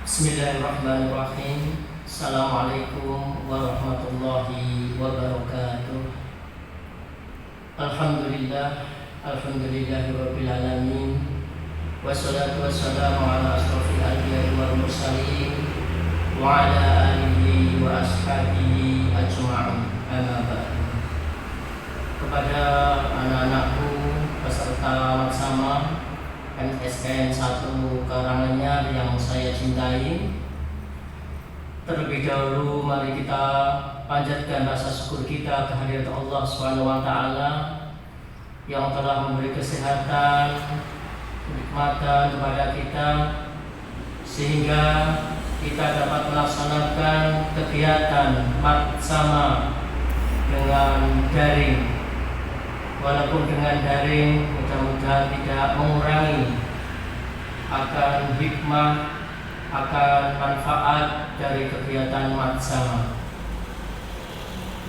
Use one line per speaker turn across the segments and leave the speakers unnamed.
Bismillahirrahmanirrahim. Assalamualaikum warahmatullahi wabarakatuh. Alhamdulillahirabbil alamin. Wassalatu wassalamu ala asrofil anbiya'i wal mursalin wa ala alihi wa ashabihi ajma'in. Amma ba'du. Kepada anak-anakku peserta bersama MTSN 1 Karanganyar yang saya cintai, terlebih dahulu mari kita panjatkan rasa syukur kita kehadirat Allah SWT yang telah memberi kesehatan, kenikmatan kepada kita sehingga kita dapat melaksanakan kegiatan matsama dengan daring. Walaupun dengan daring mudah-mudahan tidak mengurangi akan hikmah, akan manfaat dari kegiatan matsama.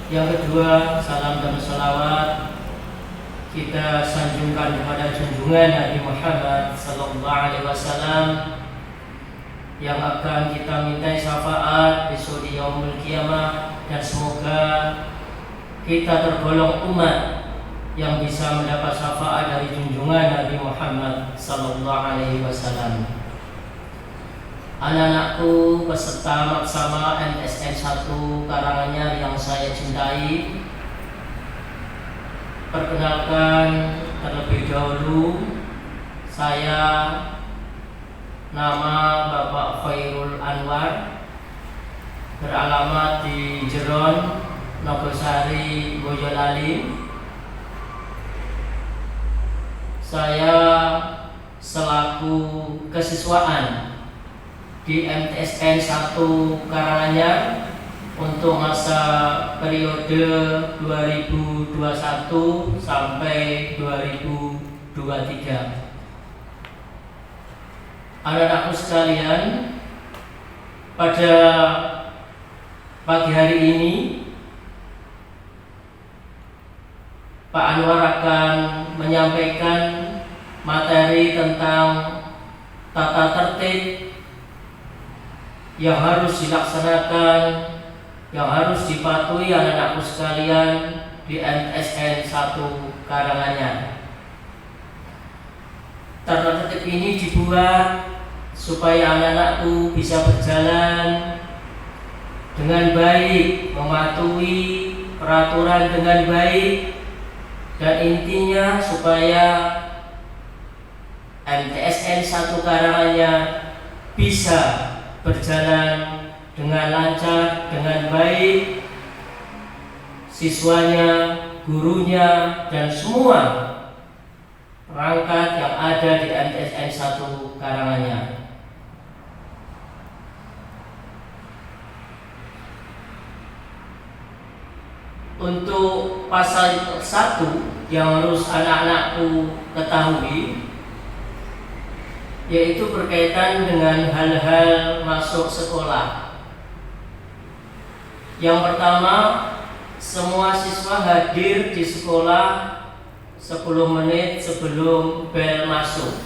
Yang kedua, salam dan salawat kita sanjungkan kepada junjungan Nabi Muhammad SAW yang akan kita mintai syafaat besok di yaumul qiyamah, dan semoga kita tergolong umat yang bisa mendapat syafaat dari junjungan Nabi Muhammad SAW. Anak-anakku peserta matsama MTSN 1 Karanganyar yang saya cintai, perkenalkan terlebih dahulu, saya nama Bapak Khairul Anwar, beralamat di Jeron, Nogosari, Boyolali. Saya selaku kesiswaan di MTSN 1 Karanganyar untuk masa periode 2021 sampai 2023. Anak-anakku sekalian, pada pagi hari ini Pak Anwar akan menyampaikan materi tentang tata tertib yang harus dilaksanakan, yang harus dipatuhi anak-anakku sekalian di MTSN 1 Karanganyar. Tata tertib ini dibuat supaya anak-anakku bisa berjalan dengan baik, mematuhi peraturan dengan baik, dan intinya supaya MTSN 1 Karanganyar bisa berjalan dengan lancar, dengan baik, siswanya, gurunya, dan semua perangkat yang ada di MTSN 1 Karanganyar. Untuk pasal 1 yang harus anak-anakku ketahui, yaitu berkaitan dengan hal-hal masuk sekolah. Yang pertama, semua siswa hadir di sekolah 10 menit sebelum bel masuk.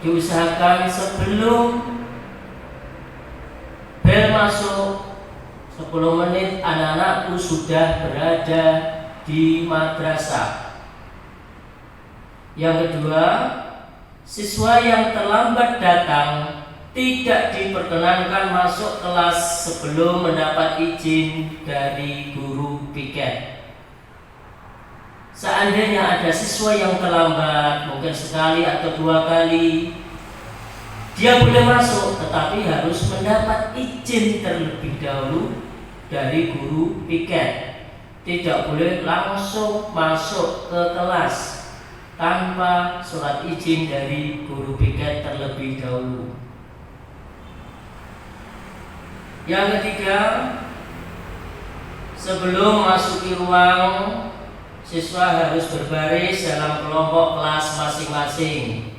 Diusahakan sebelum bel masuk 10 menit anak-anakku sudah berada di madrasah. Yang kedua, siswa yang terlambat datang tidak diperkenankan masuk kelas sebelum mendapat izin dari guru piket. Seandainya ada siswa yang terlambat, mungkin sekali atau 2 kali, dia boleh masuk, tetapi harus mendapat izin terlebih dahulu dari guru piket. Tidak boleh langsung masuk ke kelas tanpa surat izin dari guru piket terlebih dahulu. Yang ketiga, sebelum masuki ruang, siswa harus berbaris dalam kelompok kelas masing-masing.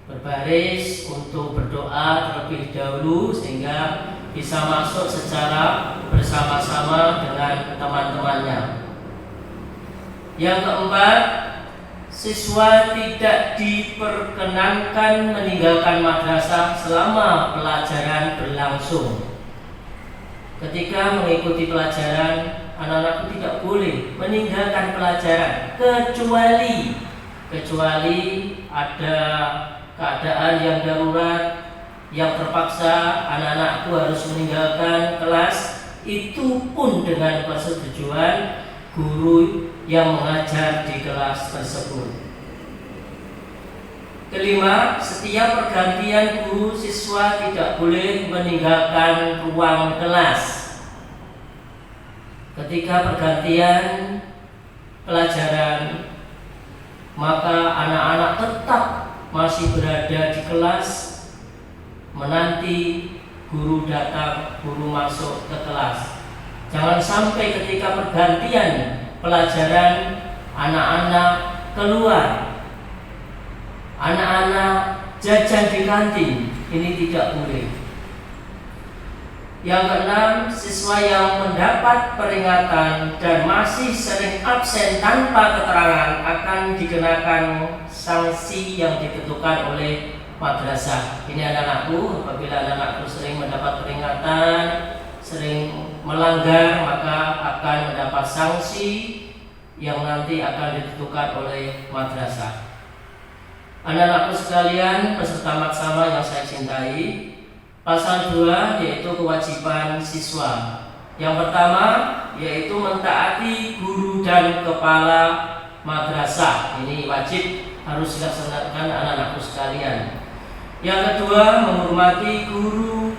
Berbaris untuk berdoa terlebih dahulu sehingga bisa masuk secara bersama-sama dengan teman-temannya. Yang keempat, siswa tidak diperkenankan meninggalkan madrasah selama pelajaran berlangsung. Ketika mengikuti pelajaran, anak-anak tidak boleh meninggalkan pelajaran kecuali ada keadaan yang darurat yang terpaksa anak-anakku harus meninggalkan kelas, itu pun dengan persetujuan guru yang mengajar di kelas tersebut. Kelima, setiap pergantian guru siswa tidak boleh meninggalkan ruang kelas. Ketika pergantian pelajaran, maka anak-anak tetap masih berada di kelas menanti guru datang, guru masuk ke kelas. Jangan sampai ketika pergantian pelajaran anak-anak keluar, anak-anak jajan di kantin. Ini tidak boleh. Yang keenam, siswa yang mendapat peringatan dan masih sering absen tanpa keterangan akan dikenakan sanksi yang ditentukan oleh madrasah. Ini anak-anakku, apabila anak-anakku sering mendapat peringatan, sering melanggar, maka akan mendapat sanksi yang nanti akan ditentukan oleh madrasah. Anak-anakku sekalian, peserta maksama yang saya cintai, pasal 2 yaitu kewajiban siswa. Yang pertama yaitu mentaati guru dan kepala madrasah. Ini wajib harus dilaksanakan anak-anakku sekalian. Yang kedua, menghormati guru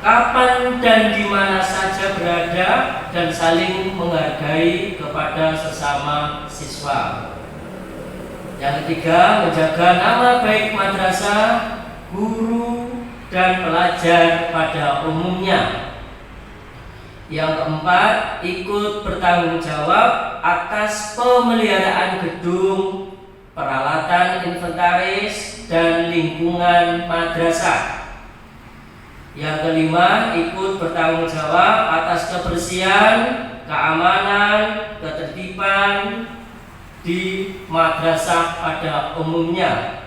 kapan dan di mana saja berada dan saling menghargai kepada sesama siswa. Yang ketiga, menjaga nama baik madrasah, guru dan pelajar pada umumnya. Yang keempat, ikut bertanggung jawab atas pemeliharaan gedung, peralatan inventaris dan lingkungan madrasah. Yang kelima, ikut bertanggung jawab atas kebersihan, keamanan, ketertiban di madrasah pada umumnya.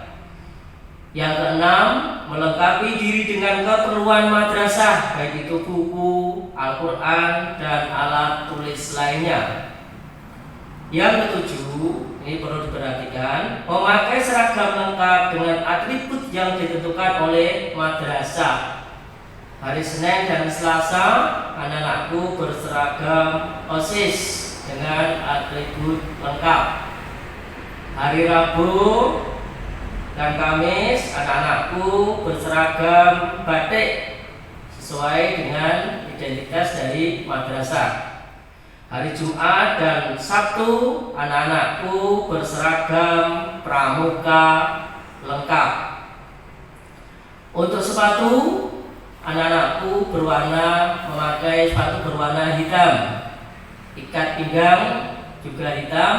Yang keenam, melengkapi diri dengan keperluan madrasah, baik itu buku, Al-Quran, dan alat tulis lainnya. Yang ketujuh, ini perlu diperhatikan, memakai seragam lengkap dengan atribut yang ditentukan oleh madrasah. Hari Senin dan Selasa, anak-anakku berseragam OSIS dengan atribut lengkap. Hari Rabu dan Kamis, anak-anakku berseragam batik sesuai dengan identitas dari madrasah. Hari Jumat dan Sabtu, anak-anakku berseragam pramuka lengkap. Untuk sepatu, anak-anakku memakai sepatu berwarna hitam, ikat pinggang juga hitam,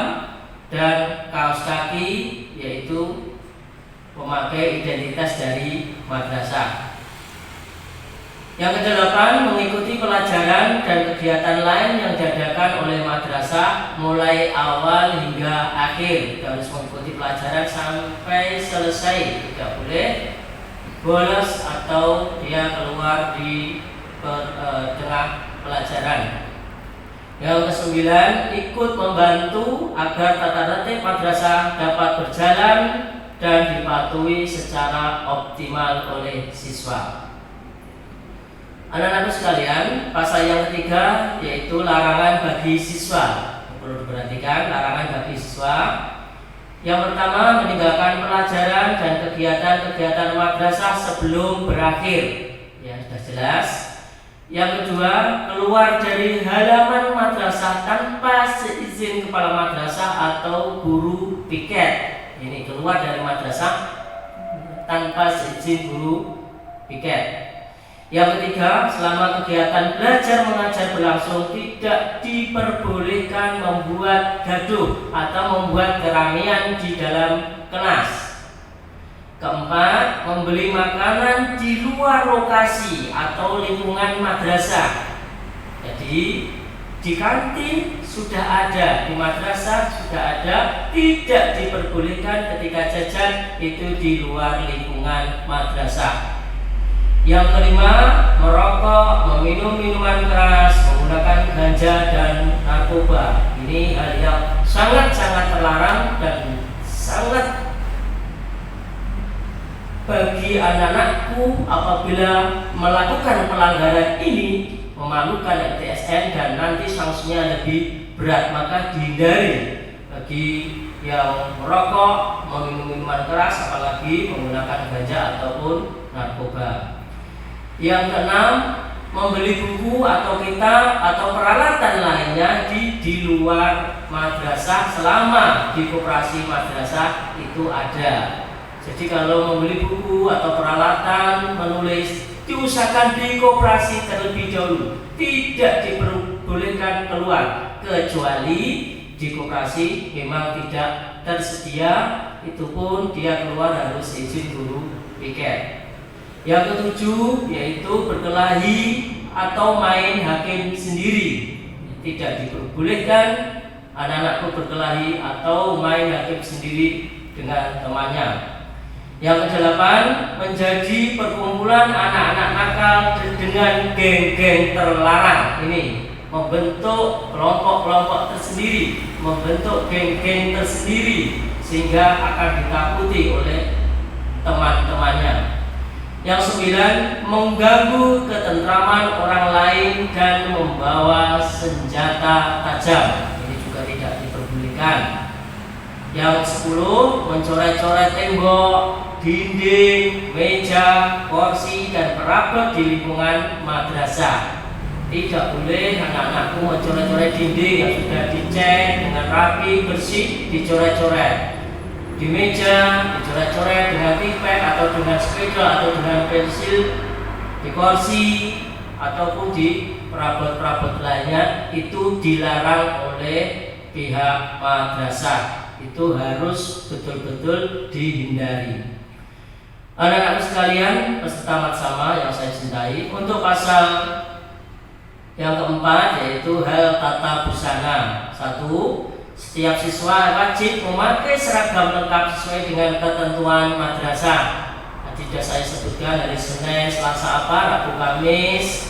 dan kaos kaki yaitu memakai identitas dari madrasah. Yang kedelapan, mengikuti pelajaran dan kegiatan lain yang diadakan oleh madrasah mulai awal hingga akhir. Kita harus mengikuti pelajaran sampai selesai, tidak boleh bolos atau dia keluar di tengah pelajaran. Yang kesembilan, ikut membantu agar tata tertib madrasah dapat berjalan dan dipatuhi secara optimal oleh siswa. Anak-anak sekalian, pasal yang ketiga yaitu larangan bagi siswa. Perlu diperhatikan, larangan bagi siswa. Yang pertama, meninggalkan pelajaran dan kegiatan-kegiatan madrasah sebelum berakhir. Ya, sudah jelas. Yang kedua, keluar dari halaman madrasah tanpa seizin kepala madrasah atau guru piket. Ini keluar dari madrasah tanpa seizin guru piket. Yang ketiga, selama kegiatan belajar mengajar berlangsung tidak diperbolehkan membuat gaduh atau membuat keramaian di dalam kelas. Keempat, membeli makanan di luar lokasi atau lingkungan madrasah. Jadi di kantin sudah ada, di madrasah sudah ada, tidak diperbolehkan ketika jajan itu di luar lingkungan madrasah. Yang kelima, merokok, meminum minuman keras, menggunakan ganja dan narkoba. Ini hal yang sangat-sangat terlarang dan sangat bagi anak-anakku apabila melakukan pelanggaran ini memalukan MTSN dan nanti sanksinya lebih berat, maka dihindari bagi yang merokok, meminum minuman keras, apalagi menggunakan ganja ataupun narkoba. Yang keenam, membeli buku atau kitab atau peralatan lainnya di luar madrasah selama di koperasi madrasah itu ada. Jadi kalau membeli buku atau peralatan menulis diusahakan di koperasi terlebih dahulu, tidak diperbolehkan keluar kecuali di koperasi memang tidak tersedia, itu pun dia keluar harus izin guru piket. Yang ketujuh yaitu berkelahi atau main hakim sendiri, tidak diperbolehkan anak-anakku berkelahi atau main hakim sendiri dengan temannya. Yang kedelapan, menjadi perkumpulan anak-anak nakal dengan geng-geng terlarang. Ini membentuk kelompok-kelompok tersendiri, membentuk geng-geng tersendiri sehingga akan ditakuti oleh teman-temannya. Yang sembilan, mengganggu ketentraman orang lain dan membawa senjata tajam. Ini juga tidak diperbolehkan. Yang 10, mencoret-coret tembok, dinding, meja, kursi dan perabot di lingkungan madrasah. Tidak boleh anak-anakku mencoret-coret dinding yang sudah dicek dengan rapi, bersih, dicoret-coret. Di meja dicoret-coret dengan pipet atau dengan sepeda atau dengan pensil, di kursi ataupun di perabot-perabot lainnya itu dilarang oleh pihak madrasah. Itu harus betul-betul dihindari. Anak-anak sekalian, peserta matsama yang saya cintai, untuk pasal yang keempat yaitu hal tata busana. 1. Setiap siswa wajib memakai seragam lengkap sesuai dengan ketentuan madrasah. Tadi sudah saya sebutkan dari Senin, Selasa apa, Rabu Kamis,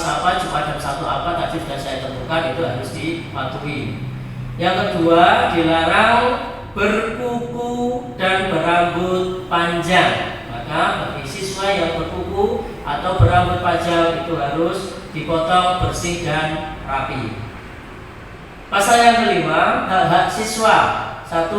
apa, Jumat dan Sabtu apa, tadi sudah saya tentukan, itu harus dipatuhi. Yang kedua, dilarang berkuku dan berambut panjang. Maka bagi siswa yang berkuku atau berambut panjang itu harus dipotong bersih dan rapi. Pasal yang kelima, hak-hak siswa. 1.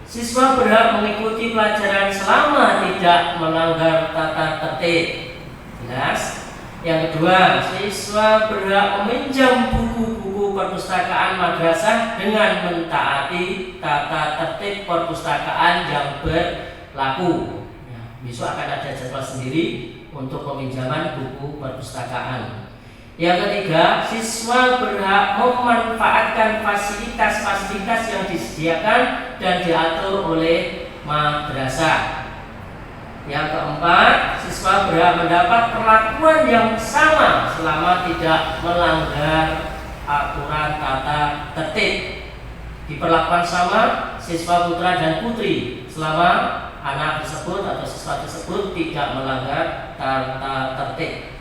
Siswa berhak mengikuti pelajaran selama tidak melanggar tata tertib. Jelas? Yang kedua, siswa berhak meminjam buku-buku perpustakaan madrasah dengan mentaati tata tertib perpustakaan yang berlaku. Besok akan ada jadwal sendiri untuk peminjaman buku perpustakaan. Yang ketiga, siswa berhak memanfaatkan fasilitas-fasilitas yang disediakan dan diatur oleh madrasah. Yang keempat, siswa berhak mendapat perlakuan yang sama selama tidak melanggar aturan tata tertib. Diperlakukan sama siswa putra dan putri selama anak tersebut atau siswa tersebut tidak melanggar tata tertib.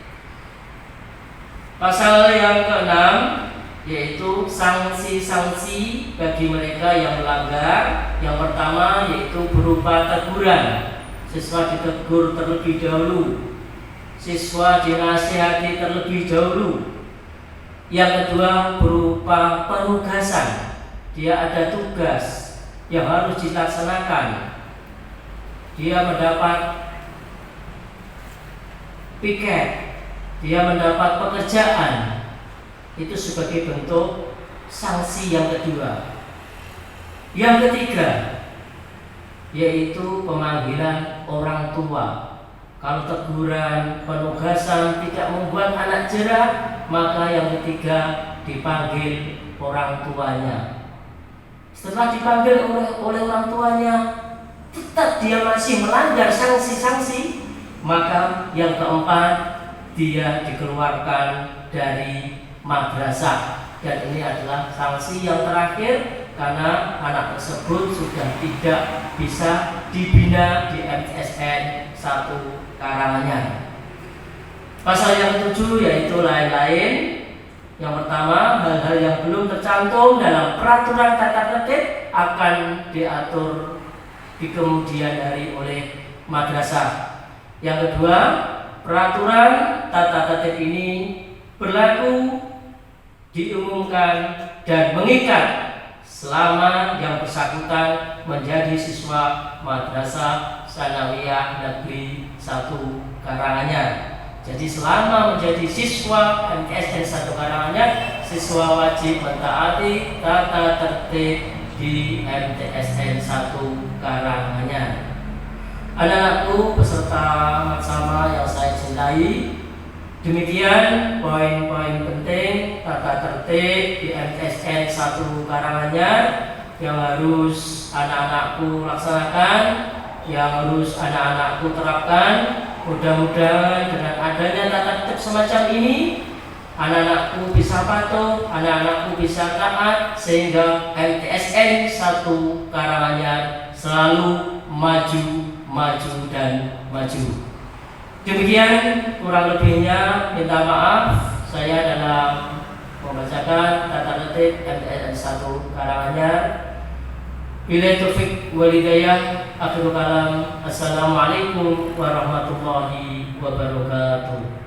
Pasal yang keenam yaitu sanksi-sanksi bagi mereka yang melanggar. Yang pertama yaitu berupa teguran. Siswa ditegur terlebih dahulu, siswa dinasihati terlebih dahulu. Yang kedua berupa penugasan. Dia ada tugas yang harus dilaksanakan. Dia mendapat piket, dia mendapat pekerjaan. Itu sebagai bentuk sanksi yang kedua. Yang ketiga yaitu pemanggilan orang tua. Kalau teguran, penugasan tidak membuat anak jerah, maka yang ketiga dipanggil orang tuanya. Setelah dipanggil oleh orang tuanya, tetap dia masih melanggar sanksi-sanksi, maka yang keempat dia dikeluarkan dari madrasah. Dan ini adalah sanksi yang terakhir karena anak tersebut sudah tidak bisa dibina di MTSN 1 Karanganyar. Pasal yang ke-7 yaitu lain-lain. Yang pertama, hal-hal yang belum tercantum dalam peraturan tata tertib akan diatur di kemudian hari oleh madrasah. Yang kedua, peraturan tata tertib ini berlaku, diumumkan dan mengikat selama yang bersangkutan menjadi siswa Madrasah Tsanawiyah Negeri 1 Karanganyar. Jadi selama menjadi siswa MTSN 1 Karanganyar, siswa wajib mentaati tata tertib di MTSN 1 Karanganyar. Anak-anakku peserta maksama yang saya cintai, demikian poin-poin penting tata tertib di MTSN 1 Karanganyar yang harus anak-anakku laksanakan, yang harus anak-anakku terapkan. Mudah-mudahan dengan adanya tata tertib semacam ini, anak-anakku bisa patuh, anak-anakku bisa taat, sehingga MTSN 1 Karanganyar selalu maju dan maju. Demikian kurang lebihnya, minta maaf saya dalam membacakan tata tertib MTSN 1 Karanganyar. Billahi taufik wal hidayah. Akhirul kalam. Assalamualaikum warahmatullahi wabarakatuh.